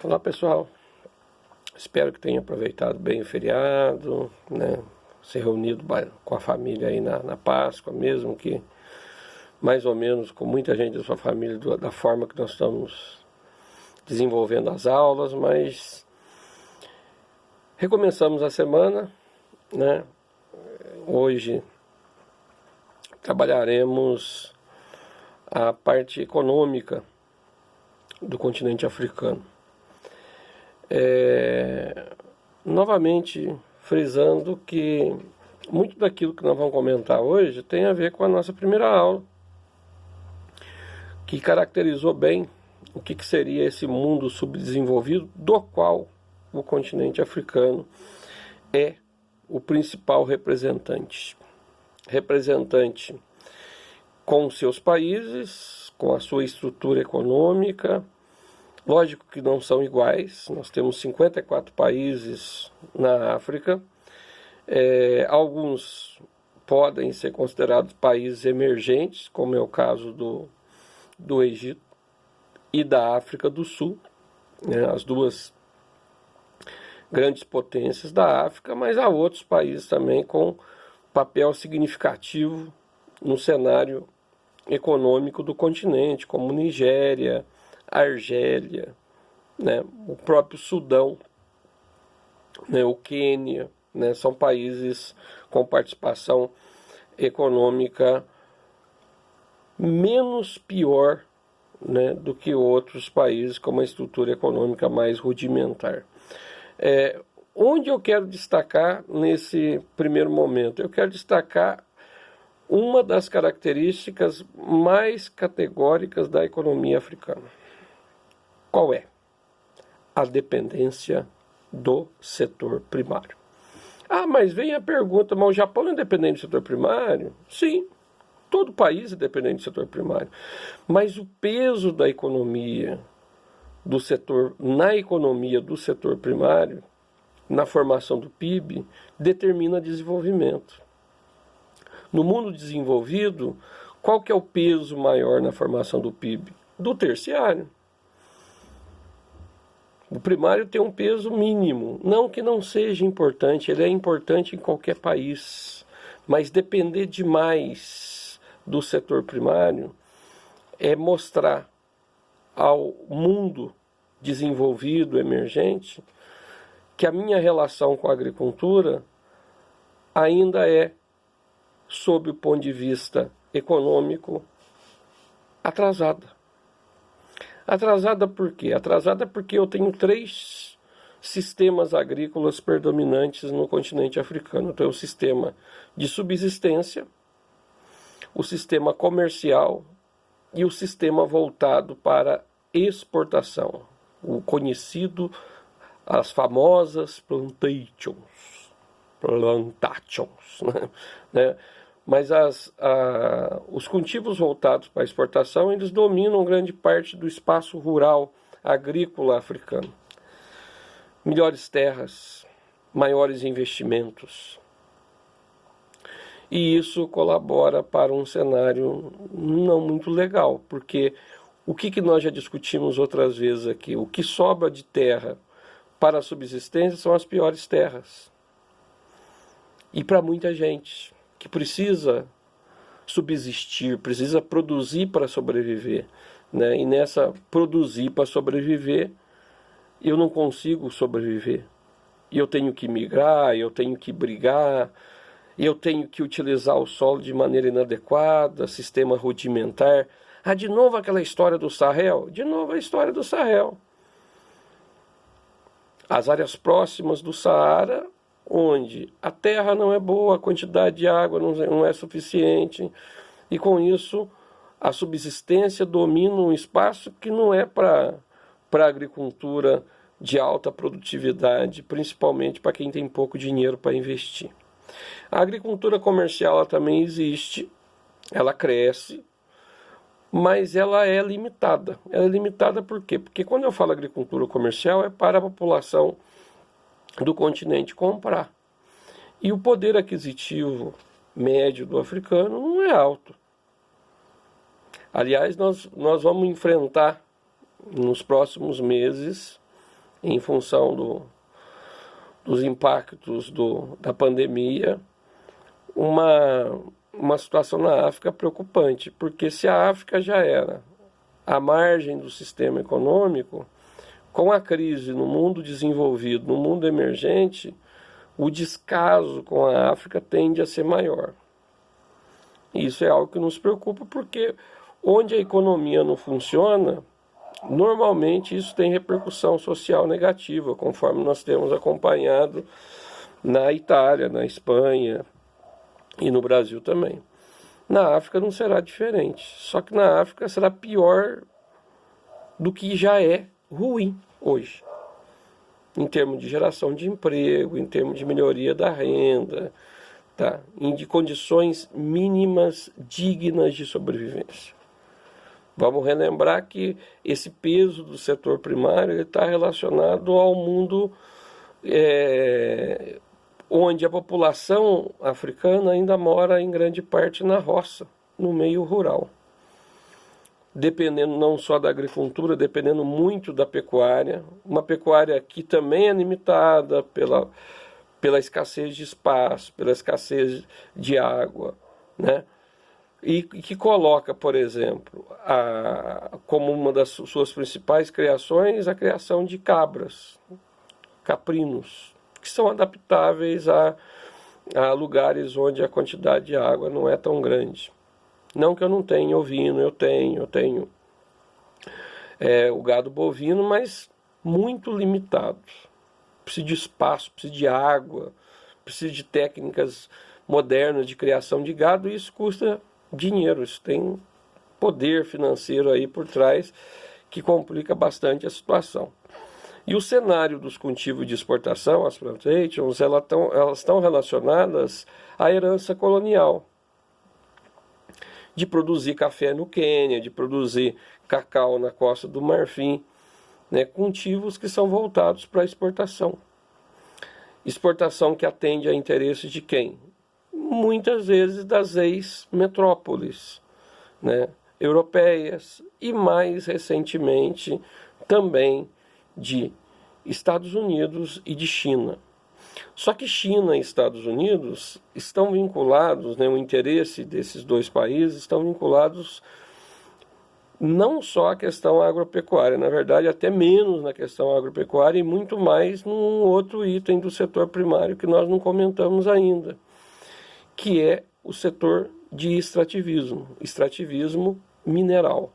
Olá pessoal, espero que tenham aproveitado bem o feriado, né? Se reunido com a família aí na Páscoa, mesmo que mais ou menos com muita gente da sua família, da forma que nós estamos desenvolvendo as aulas, mas recomeçamos a semana, né? Hoje trabalharemos a parte econômica do continente africano. Novamente frisando que muito daquilo que nós vamos comentar hoje tem a ver com a nossa primeira aula, que caracterizou bem o que seria esse mundo subdesenvolvido, do qual o continente africano é o principal representante. Representante com seus países, com a sua estrutura econômica. Lógico que não são iguais, nós temos 54 países na África, alguns podem ser considerados países emergentes, como é o caso do Egito e da África do Sul, né, as duas grandes potências da África, mas há outros países também com papel significativo no cenário econômico do continente, como Nigéria, Argélia, né, o próprio Sudão, né, o Quênia, né, são países com participação econômica menos pior, né, do que outros países com uma estrutura econômica mais rudimentar. Onde eu quero destacar nesse primeiro momento? Eu quero destacar uma das características mais categóricas da economia africana. Qual é? A dependência do setor primário. Mas vem a pergunta, mas o Japão é dependente do setor primário? Sim, todo país é dependente do setor primário. Mas o peso da economia do setor, na economia do setor primário, na formação do PIB, determina desenvolvimento. No mundo desenvolvido, qual que é o peso maior na formação do PIB? Do terciário. O primário tem um peso mínimo, não que não seja importante, ele é importante em qualquer país, mas depender demais do setor primário é mostrar ao mundo desenvolvido, emergente, que a minha relação com a agricultura ainda é, sob o ponto de vista econômico, atrasada. Atrasada por quê? Atrasada porque eu tenho 3 sistemas agrícolas predominantes no continente africano. Eu tenho o sistema de subsistência, o sistema comercial e o sistema voltado para exportação. O conhecido, as famosas plantations, né? Mas os cultivos voltados para a exportação, eles dominam grande parte do espaço rural agrícola africano. Melhores terras, maiores investimentos. E isso colabora para um cenário não muito legal, porque o que nós já discutimos outras vezes aqui, o que sobra de terra para a subsistência são as piores terras. E para muita gente que precisa subsistir, precisa produzir para sobreviver, né? E nessa produzir para sobreviver, eu não consigo sobreviver. E eu tenho que migrar, eu tenho que brigar, eu tenho que utilizar o solo de maneira inadequada, sistema rudimentar. De novo aquela história do Sahel? De novo a história do Sahel. As áreas próximas do Saara, onde a terra não é boa, a quantidade de água não é suficiente, e com isso a subsistência domina um espaço que não é para a agricultura de alta produtividade, principalmente para quem tem pouco dinheiro para investir. A agricultura comercial ela também existe, ela cresce, mas ela é limitada. Ela é limitada por quê? Porque quando eu falo agricultura comercial é para a população do continente comprar. E o poder aquisitivo médio do africano não é alto. Aliás, nós vamos enfrentar nos próximos meses em função dos impactos da pandemia, uma situação na África preocupante, porque se a África já era à margem do sistema econômico, com a crise no mundo desenvolvido, no mundo emergente, o descaso com a África tende a ser maior. Isso é algo que nos preocupa, porque onde a economia não funciona, normalmente isso tem repercussão social negativa, conforme nós temos acompanhado na Itália, na Espanha e no Brasil também. Na África não será diferente, só que na África será pior do que já é ruim hoje, em termos de geração de emprego, em termos de melhoria da renda, tá? De condições mínimas dignas de sobrevivência. Vamos relembrar que esse peso do setor primário está relacionado ao mundo onde a população africana ainda mora em grande parte na roça, no meio rural. Dependendo não só da agricultura, dependendo muito da pecuária, uma pecuária que também é limitada pela escassez de espaço, pela escassez de água, né? E que coloca, por exemplo, como uma das suas principais criações, a criação de cabras, caprinos, que são adaptáveis a lugares onde a quantidade de água não é tão grande. Não que eu não tenha ovino, eu tenho o gado bovino, mas muito limitado. Precisa de espaço, precisa de água, precisa de técnicas modernas de criação de gado, e isso custa dinheiro, isso tem poder financeiro aí por trás que complica bastante a situação. E o cenário dos cultivos de exportação, as plantations, elas estão relacionadas à herança colonial, de produzir café no Quênia, de produzir cacau na Costa do Marfim, né, cultivos que são voltados para a exportação. Exportação que atende a interesses de quem? Muitas vezes das ex-metrópoles, né, europeias, e mais recentemente também de Estados Unidos e de China. Só que China e Estados Unidos estão vinculados, né, o interesse desses dois países estão vinculados não só à questão agropecuária, na verdade até menos na questão agropecuária e muito mais num outro item do setor primário que nós não comentamos ainda, que é o setor de extrativismo mineral.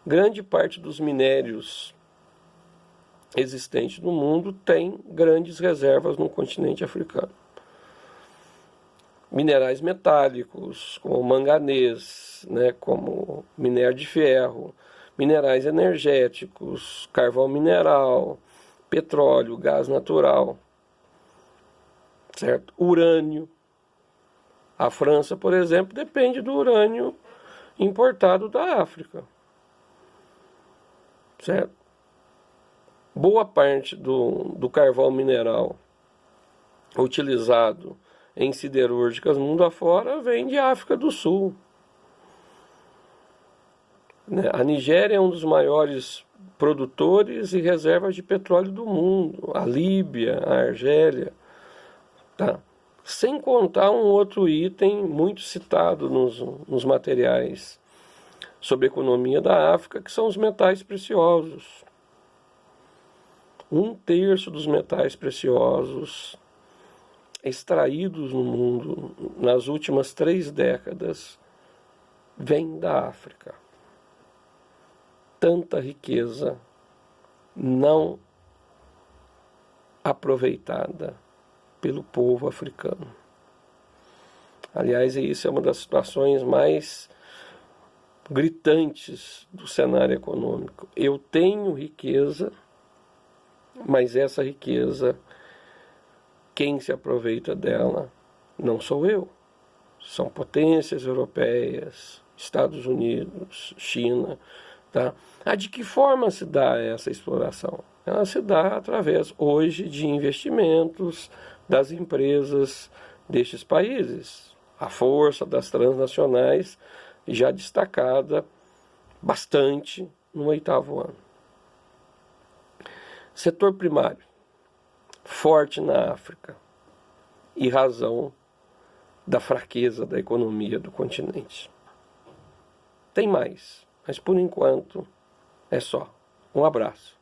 Grande parte dos minérios existentes no mundo tem grandes reservas no continente africano. Minerais metálicos, como manganês, né, como minério de ferro, minerais energéticos, carvão mineral, petróleo, gás natural, certo? Urânio. A França, por exemplo, depende do urânio importado da África, certo? Boa parte do carvão mineral utilizado em siderúrgicas mundo afora vem de África do Sul. A Nigéria é um dos maiores produtores e reservas de petróleo do mundo. A Líbia, a Argélia. Tá? Sem contar um outro item muito citado nos materiais sobre economia da África, que são os metais preciosos. 1/3 dos metais preciosos extraídos no mundo nas últimas 3 décadas vem da África. Tanta riqueza não aproveitada pelo povo africano. Aliás, isso é uma das situações mais gritantes do cenário econômico. Eu tenho riqueza, mas essa riqueza, quem se aproveita dela não sou eu. São potências europeias, Estados Unidos, China. Tá? De que forma se dá essa exploração? Ela se dá através, hoje, de investimentos das empresas destes países. A força das transnacionais já destacada bastante no 8º ano. Setor primário, forte na África, e razão da fraqueza da economia do continente. Tem mais, mas por enquanto é só. Um abraço.